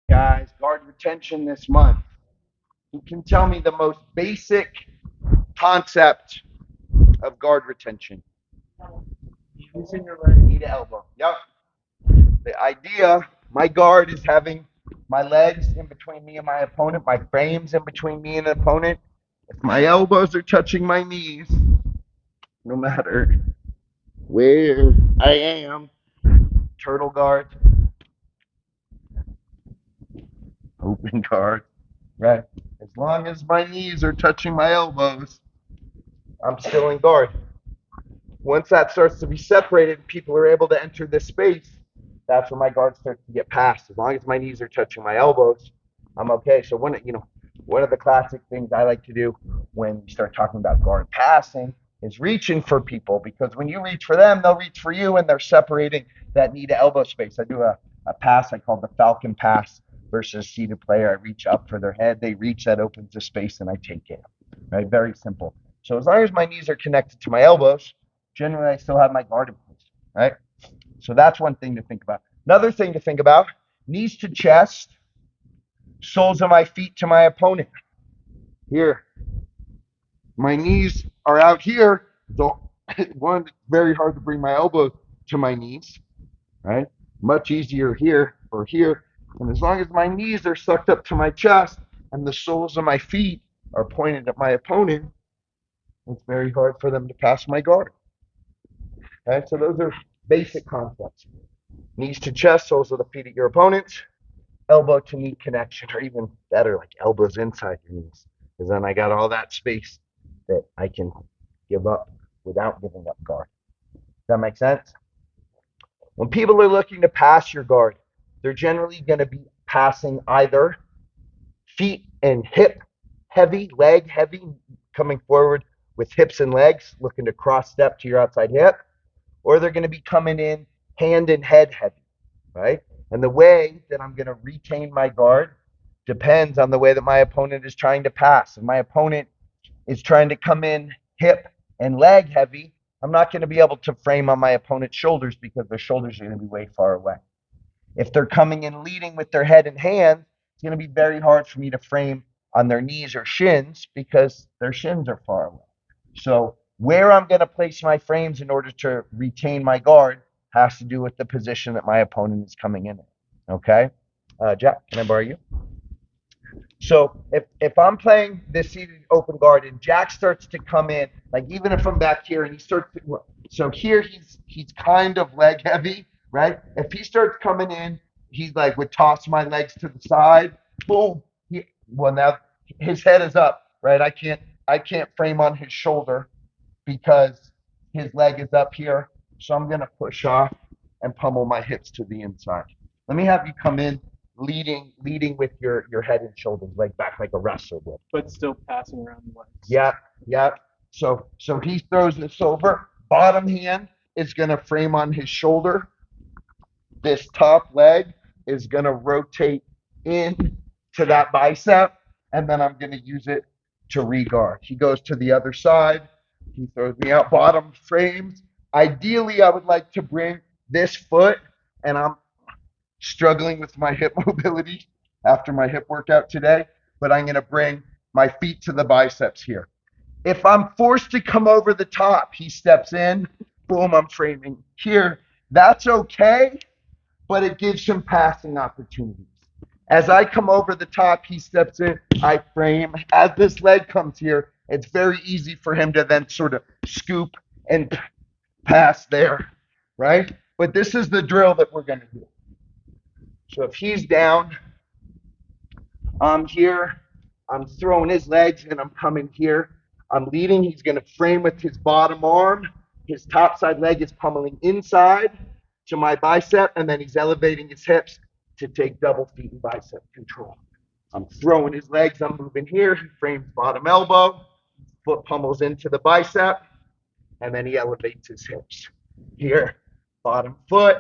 Guys, guard retention this month. Who can tell me the most basic concept of guard retention? Using your right knee to elbow. Yep. The idea, my guard is having my legs in between me and my opponent, my frames in between me and the opponent. If my elbows are touching my knees, no matter where I am, turtle guard, open guard, right? As long as my knees are touching my elbows, I'm still in guard. Once that starts to be separated, people are able to enter this space. That's where my guard starts to get past. As long as my knees are touching my elbows, I'm okay. So one of the classic things I like to do when we start talking about guard passing is reaching for people, because when you reach for them, they'll reach for you, and they're separating that knee to elbow space. I do a pass I call the Falcon pass versus seated player. I reach up for their head, they reach, that opens the space, and I take it. Right, very simple. So as long as my knees are connected to my elbows, generally I still have my guard in place, right? So that's one thing to think about. Another thing to think about: knees to chest, soles of my feet to my opponent. Here, my knees are out here. So one, it's very hard to bring my elbow to my knees, right? Much easier here or here. And as long as my knees are sucked up to my chest and the soles of my feet are pointed at my opponent, it's very hard for them to pass my guard. Okay, so those are basic concepts. Knees to chest, soles of the feet at your opponents, elbow to knee connection, or even better, like elbows inside your knees. Because then I got all that space that I can give up without giving up guard. Does that make sense? When people are looking to pass your guard, they're generally going to be passing either feet and hip heavy, leg heavy, coming forward with hips and legs, looking to cross step to your outside hip, or they're going to be coming in hand and head heavy, right? And the way that I'm going to retain my guard depends on the way that my opponent is trying to pass. If my opponent is trying to come in hip and leg heavy, I'm not going to be able to frame on my opponent's shoulders because their shoulders are going to be way far away. If they're coming in leading with their head and hands, it's going to be very hard for me to frame on their knees or shins because their shins are far away. So where I'm going to place my frames in order to retain my guard has to do with the position that my opponent is coming in. Okay, Jack, can I borrow you? So if I'm playing this seated open guard and Jack starts to come in, like even if I'm back here and he starts to, so here he's kind of leg heavy, right? If he starts coming in, he's like would toss my legs to the side, boom. Well, now his head is up, right? I can't frame on his shoulder because his leg is up here. So I'm gonna push off and pummel my hips to the inside. Let me have you come in leading with your head and shoulders, like back like a wrestler would. But still passing around the legs. Yeah, yeah. So he throws this over. Bottom hand is gonna frame on his shoulder. This top leg is gonna rotate in to that bicep, and then I'm gonna use it to regard. He goes to the other side. He throws me out. Bottom frames. Ideally, I would like to bring this foot, and I'm struggling with my hip mobility after my hip workout today, but I'm going to bring my feet to the biceps here. If I'm forced to come over the top, he steps in, boom, I'm framing here. That's okay, but it gives him passing opportunities. As I come over the top, he steps in, I frame. As this leg comes here, it's very easy for him to then sort of scoop and pass there, right? But this is the drill that we're going to do. So if he's down, I'm here, I'm throwing his legs, and I'm coming here. I'm leading. He's going to frame with his bottom arm. His top side leg is pummeling inside to my bicep, and then he's elevating his hips to take double feet and bicep control. I'm throwing his legs. I'm moving here. He frames bottom elbow. Foot pummels into the bicep, and then he elevates his hips. Here, bottom foot,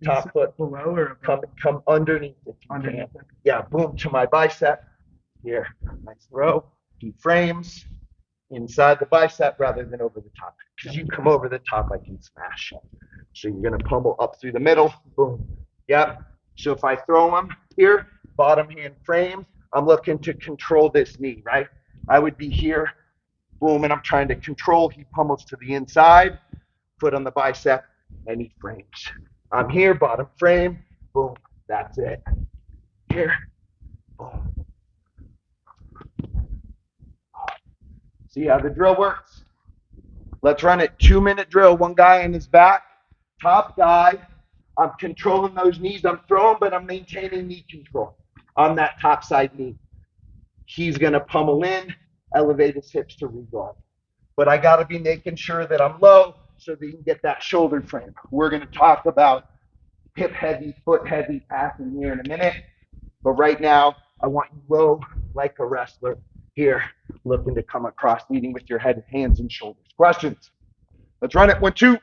top foot below or come underneath if you underneath can. it? Yeah, boom to my bicep. Here, nice throw. He frames inside the bicep rather than over the top. Because you come over the top, I can smash. So you're gonna pummel up through the middle. Boom. Yep. So if I throw him here, bottom hand frames. I'm looking to control this knee, right? I would be here, boom, and I'm trying to control. He pummels to the inside, foot on the bicep, and he frames. I'm here, bottom frame, boom, that's it. Here, boom. See how the drill works? Let's run it. 2-minute drill. One guy in his back, top guy. I'm controlling those knees. I'm throwing, but I'm maintaining knee control on that top side knee. He's going to pummel in, elevate his hips to reguard. But I got to be making sure that I'm low so that you can get that shoulder frame. We're going to talk about hip heavy, foot heavy passing here in a minute. But right now, I want you low like a wrestler here, looking to come across, leading with your head, hands, and shoulders. Questions? Let's run it. 1, 2.